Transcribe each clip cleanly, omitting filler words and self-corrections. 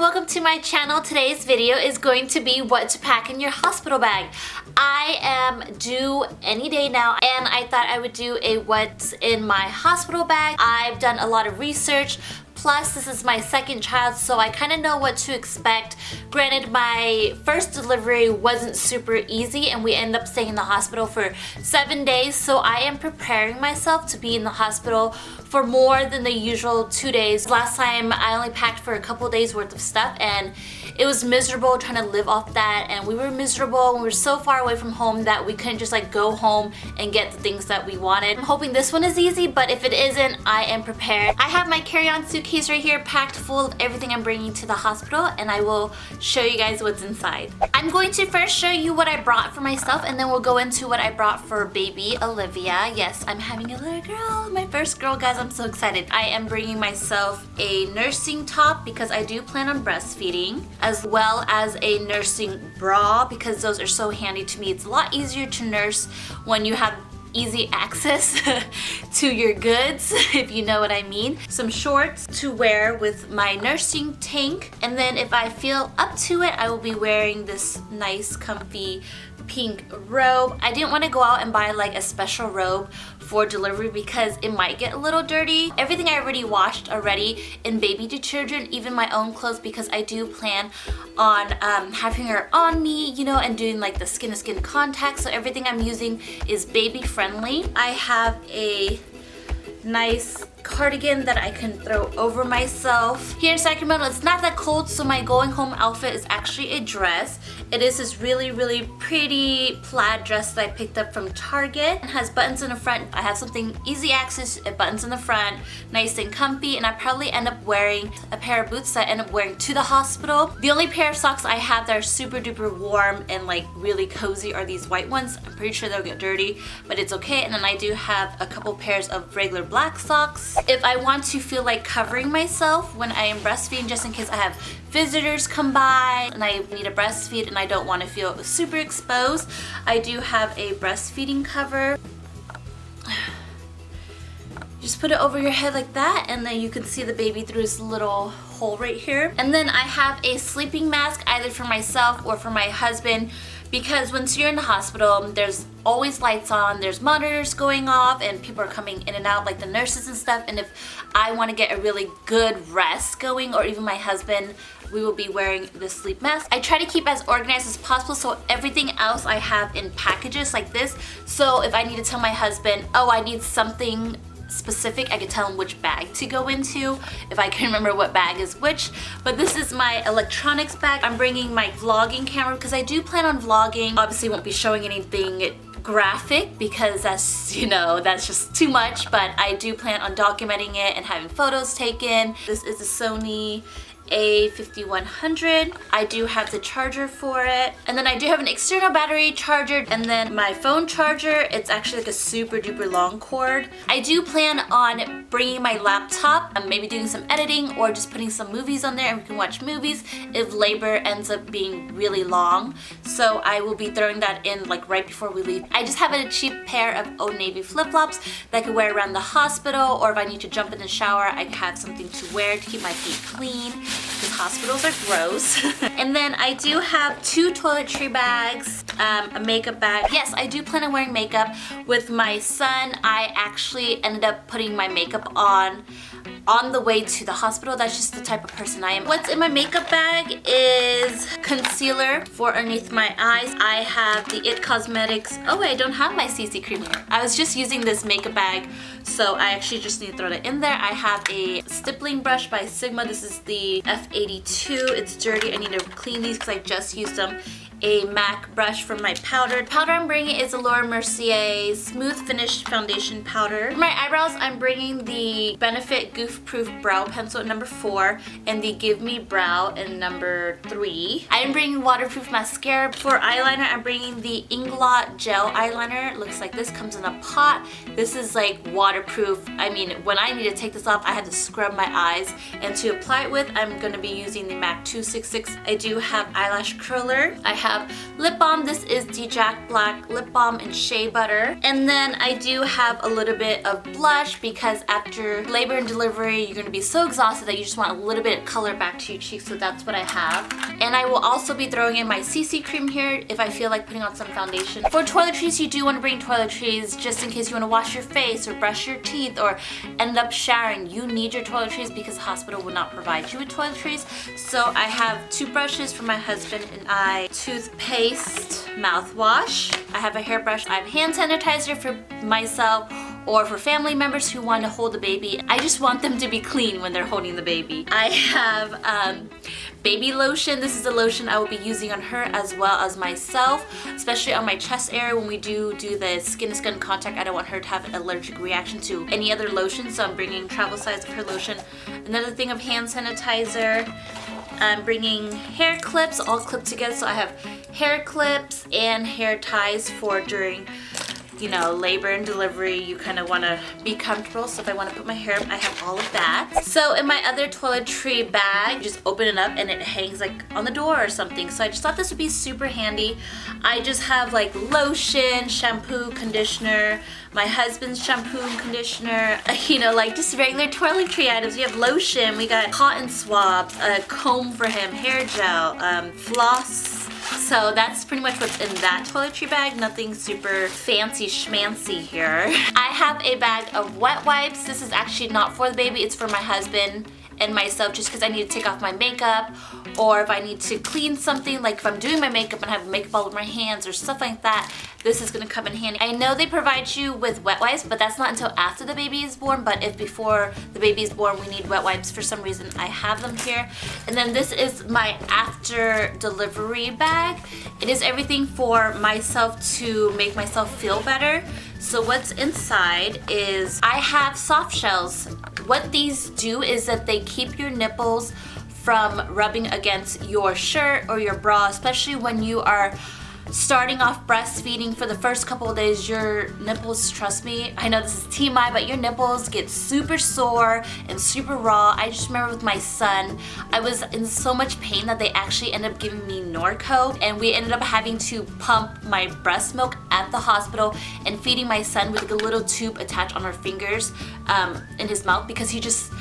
welcome to my channel. Today's video is going to be what to pack in your hospital bag. I am due any day now and I thought I would do a what's in my hospital bag. I've done a lot of research. Plus, this is my second child, so I kind of know what to expect. Granted, my first delivery wasn't super easy and we ended up staying in the hospital for 7 days, so I am preparing myself to be in the hospital for more than the usual 2 days. Last time, I only packed for a couple days worth of stuff and it was miserable trying to live off that, and we were miserable and we were so far away from home that we couldn't just like go home and get the things that we wanted. I'm hoping this one is easy, but if it isn't, I am prepared. I have my carry-on suitcase right here packed full of everything I'm bringing to the hospital, and I will show you guys what's inside. I'm going to first show you what I brought for myself, and then we'll go into what I brought for baby Olivia. Yes, I'm having a little girl, my first girl, guys. I'm so excited. I am bringing myself a nursing top because I do plan on breastfeeding, as well as a nursing bra because those are so handy to me. It's a lot easier to nurse when you have easy access to your goods, if you know what I mean. Some shorts to wear with my nursing tank, and then if I feel up to it, I will be wearing this nice comfy pink robe. I didn't want to go out and buy like a special robe for delivery because it might get a little dirty. Everything I already washed already in baby detergent, even my own clothes, because I do plan on having her on me, you know, and doing like the skin to skin contact, so everything I'm using is baby friendly. I have a nice cardigan that I can throw over myself. Here in Sacramento, it's not that cold, so my going home outfit is actually a dress. It is this really, really pretty plaid dress that I picked up from Target. It has buttons in the front. I have something easy access, buttons in the front, nice and comfy, and I probably end up wearing a pair of boots that I end up wearing to the hospital. The only pair of socks I have that are super duper warm and like really cozy are these white ones. I'm pretty sure they'll get dirty, but it's okay. And then I do have a couple pairs of regular black socks. If I want to feel like covering myself when I am breastfeeding, just in case I have visitors come by and I need to breastfeed and I don't want to feel super exposed, I do have a breastfeeding cover. Just put it over your head like that, and then you can see the baby through this little hole right here. And then I have a sleeping mask either for myself or for my husband, because once you're in the hospital, there's always lights on, there's monitors going off, and people are coming in and out, like the nurses and stuff. And if I want to get a really good rest going, or even my husband, we will be wearing the sleep mask. I try to keep as organized as possible, so everything else I have in packages like this. So if I need to tell my husband, oh, I need something specific, I can tell him which bag to go into if I can remember what bag is which. But this is my electronics bag. I'm bringing my vlogging camera because I do plan on vlogging. Obviously won't be showing anything graphic because that's, you know, that's just too much, but I do plan on documenting it and having photos taken. This is a Sony A5100. I do have the charger for it, and then I do have an external battery charger, and then my phone charger. It's actually like a super duper long cord. I do plan on bringing my laptop and maybe doing some editing or just putting some movies on there and we can watch movies if labor ends up being really long, so I will be throwing that in like right before we leave. I just have a cheap pair of Old Navy flip-flops that I can wear around the hospital, or if I need to jump in the shower, I have something to wear to keep my feet clean, because hospitals are gross. And then I do have 2 toiletry bags, a makeup bag. Yes, I do plan on wearing makeup. With my son, I actually ended up putting my makeup on the way to the hospital. That's just the type of person I am. What's in my makeup bag is concealer for underneath my eyes. I have the IT Cosmetics. Oh wait, I don't have my CC cream here. I was just using this makeup bag, so I actually just need to throw that in there. I have a stippling brush by Sigma. This is the F82. It's dirty. I need to clean these because I just used them. A MAC brush for my powder. The powder I'm bringing is a Laura Mercier Smooth Finish Foundation Powder. For my eyebrows, I'm bringing the Benefit Goof Proof Brow Pencil in number 4 and the Give Me Brow in number 3. I'm bringing waterproof mascara. For eyeliner, I'm bringing the Inglot Gel Eyeliner. It looks like this, comes in a pot. This is like waterproof. I mean, when I need to take this off, I had to scrub my eyes. And to apply it with, I'm going to be using the MAC 266. I do have eyelash curler. I have lip balm. This is the Jack Black Lip Balm in Shea Butter. And then I do have a little bit of blush because after labor and delivery, you're gonna be so exhausted that you just want a little bit of color back to your cheeks, so that's what I have. And I will also be throwing in my CC cream here if I feel like putting on some foundation. For toiletries, you do want to bring toiletries just in case you want to wash your face or brush your teeth or end up showering. You need your toiletries because the hospital will not provide you with toiletries. So I have toothbrushes for my husband and I, toothpaste, mouthwash. I have a hairbrush. I have hand sanitizer for myself or for family members who want to hold the baby. I just want them to be clean when they're holding the baby. I have baby lotion. This is the lotion I will be using on her as well as myself, especially on my chest area when we do the skin-to-skin contact. I don't want her to have an allergic reaction to any other lotion, so I'm bringing travel size of her lotion. Another thing of hand sanitizer. I'm bringing hair clips, all clipped together, so I have hair clips and hair ties for during, you know, labor and delivery. You kind of want to be comfortable, so if I want to put my hair up, I have all of that. So in my other toiletry bag, just open it up and it hangs like on the door or something, so I just thought this would be super handy. I just have like lotion, shampoo, conditioner, my husband's shampoo and conditioner, you know, like just regular toiletry items. We have lotion, we got cotton swabs, a comb for him, hair gel, floss. So that's pretty much what's in that toiletry bag. Nothing super fancy schmancy here. I have a bag of wet wipes. This is actually not for the baby, it's for my husband and myself, just because I need to take off my makeup, or if I need to clean something, like if I'm doing my makeup and I have makeup all over my hands or stuff like that, this is gonna come in handy. I know they provide you with wet wipes, but that's not until after the baby is born. But if before the baby is born we need wet wipes for some reason, I have them here. And then this is my after delivery bag. It is everything for myself to make myself feel better. So what's inside is I have soft shells. What these do is that they keep your nipples from rubbing against your shirt or your bra, especially when you are starting off breastfeeding. For the first couple of days, your nipples, trust me, I know this is TMI, but your nipples get super sore and super raw. I just remember with my son, I was in so much pain that they actually ended up giving me Norco, and we ended up having to pump my breast milk at the hospital and feeding my son with like a little tube attached on our fingers in his mouth, because he just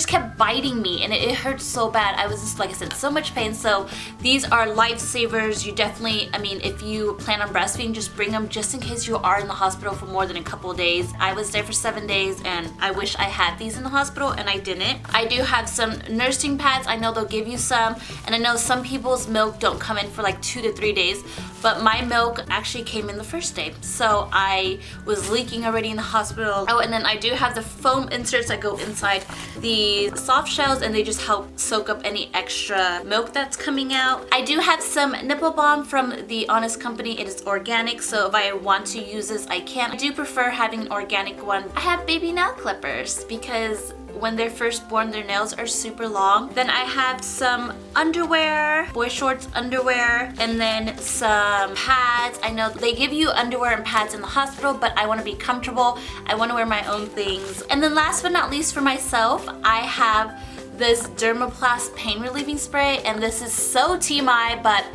kept biting me and it hurt so bad. I was just, like I said, so much pain. So these are lifesavers. You definitely, I mean, if you plan on breastfeeding, just bring them just in case you are in the hospital for more than a couple of days. I was there for 7 days and I wish I had these in the hospital and I didn't. I do have some nursing pads. I know they'll give you some, and I know some people's milk don't come in for like 2 to 3 days, but my milk actually came in the first day. So I was leaking already in the hospital. Oh, and then I do have the foam inserts that go inside the soft shells, and they just help soak up any extra milk that's coming out. I do have some nipple balm from the Honest Company. It is organic, so if I want to use this, I can. I do prefer having an organic one. I have baby nail clippers because when they're first born, their nails are super long. Then I have some underwear, boy shorts underwear, and then some pads. I know they give you underwear and pads in the hospital, but I want to be comfortable. I want to wear my own things. And then last but not least, for myself, I have this Dermoplast pain relieving spray, and this is so TMI, but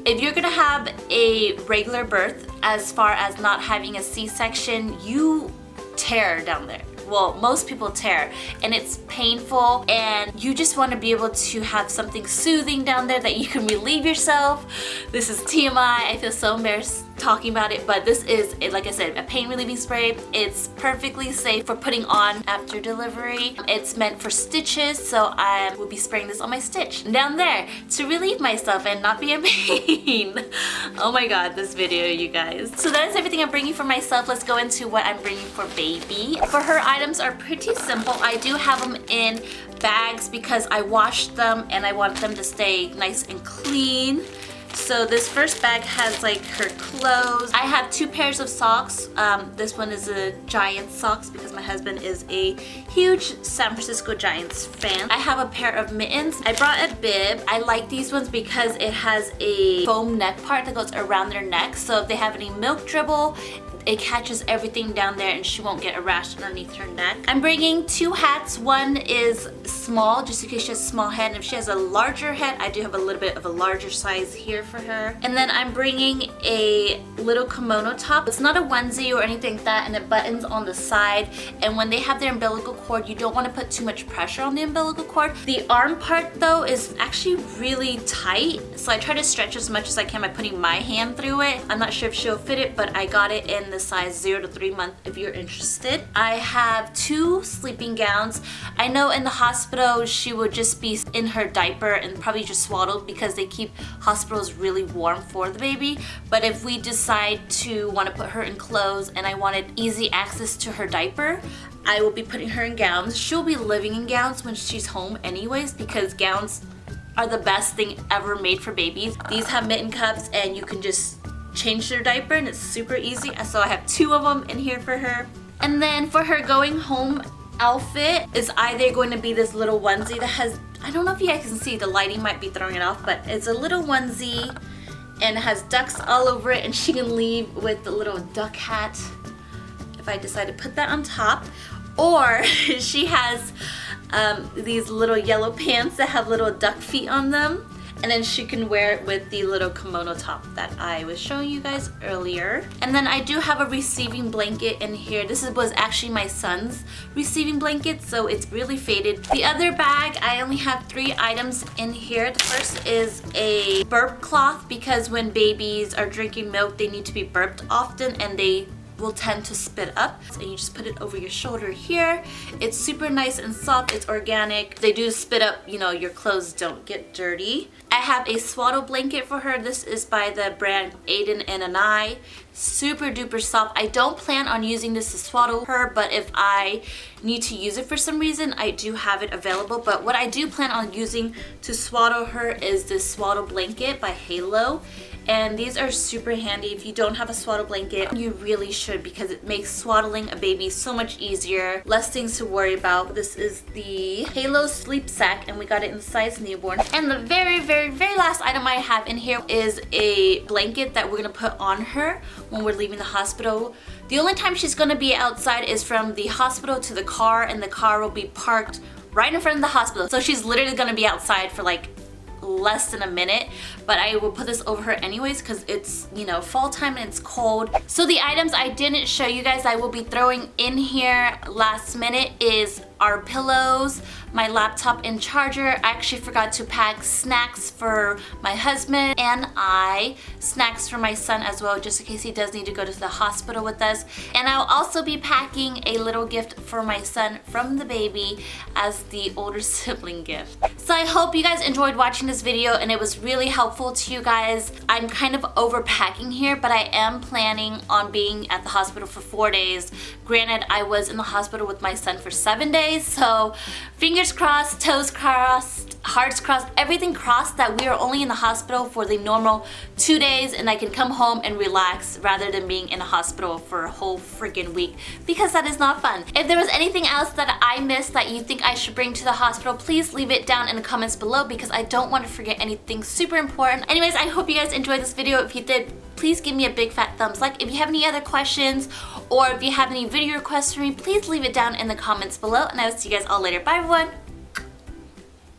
if you're gonna have a regular birth, as far as not having a C-section, you tear down there. Well, most people tear, and it's painful, and you just want to be able to have something soothing down there that you can relieve yourself. This is TMI. I feel so embarrassed talking about it, but this is, like I said, a pain relieving spray. It's perfectly safe for putting on after delivery. It's meant for stitches, so I will be spraying this on my stitch down there to relieve myself and not be in pain. Oh my god, this video, you guys. So that is everything I'm bringing for myself. Let's go into what I'm bringing for baby. For her, items are pretty simple. I do have them in bags because I washed them and I want them to stay nice and clean. So this first bag has like her clothes. I have 2 pairs of socks. This one is a Giants socks because my husband is a huge San Francisco Giants fan. I have a pair of mittens. I brought a bib. I like these ones because it has a foam neck part that goes around their neck. So if they have any milk dribble, it catches everything down there and she won't get a rash underneath her neck. I'm bringing 2 hats. One is small, just in case she has a small head. And if she has a larger head, I do have a little bit of a larger size here for her. And then I'm bringing a little kimono top. It's not a onesie or anything like that, and it buttons on the side. And when they have their umbilical cord, you don't want to put too much pressure on the umbilical cord. The arm part though is actually really tight, so I try to stretch as much as I can by putting my hand through it. I'm not sure if she'll fit it, but I got it in the size 0 to 3 month if you're interested. I have 2 sleeping gowns. I know in the hospital she would just be in her diaper and probably just swaddled because they keep hospitals really warm for the baby. But if we decide to want to put her in clothes and I wanted easy access to her diaper, I will be putting her in gowns. She'll be living in gowns when she's home anyways, because gowns are the best thing ever made for babies. These have mitten cups and you can just change their diaper and it's super easy. So I have 2 of them in here for her. And then for her going home outfit is either going to be this little onesie that has, I don't know if you guys can see, the lighting might be throwing it off, but it's a little onesie and it has ducks all over it, and she can leave with the little duck hat if I decide to put that on top. Or she has these little yellow pants that have little duck feet on them, and then she can wear it with the little kimono top that I was showing you guys earlier. And then I do have a receiving blanket in here. This was actually my son's receiving blanket, so it's really faded. The other bag, I only have 3 items in here. The first is a burp cloth, because when babies are drinking milk, they need to be burped often and they will tend to spit up. So you just put it over your shoulder here. It's super nice and soft. It's organic. They do spit up, you know, your clothes don't get dirty. I have a swaddle blanket for her. This is by the brand Aiden and Anai. Super duper soft. I don't plan on using this to swaddle her, but if I need to use it for some reason, I do have it available. But what I do plan on using to swaddle her is this swaddle blanket by Halo. And these are super handy. If you don't have a swaddle blanket, you really should, because it makes swaddling a baby so much easier. Less things to worry about. This is the Halo Sleep Sack, and we got it in size newborn. And the very last item I have in here is a blanket that we're gonna put on her when we're leaving the hospital. The only time she's gonna be outside is from the hospital to the car, and the car will be parked right in front of the hospital. So she's literally gonna be outside for like less than a minute, but I will put this over her anyways because it's, you know, fall time and it's cold. So the items I didn't show you guys I will be throwing in here last minute is our pillows, my laptop and charger. I actually forgot to pack snacks for my husband and snacks for my son as well, just in case he does need to go to the hospital with us. And I'll also be packing a little gift for my son from the baby as the older sibling gift. So I hope you guys enjoyed watching this video and it was really helpful to you guys. I'm kind of overpacking here, but I am planning on being at the hospital for 4 days. Granted, I was in the hospital with my son for 7 days, so fingers crossed, toes crossed, hearts crossed, everything crossed that we are only in the hospital for the normal 2 days and I can come home and relax rather than being in a hospital for a whole freaking week, because that is not fun. If there was anything else that I missed that you think I should bring to the hospital, please leave it down in the comments below, because I don't want to forget anything super important. Anyways, I hope you guys enjoyed this video. If you did, please give me a big fat thumbs up. If you have any other questions or if you have any video requests for me, please leave it down in the comments below, and I will see you guys all later. Bye everyone!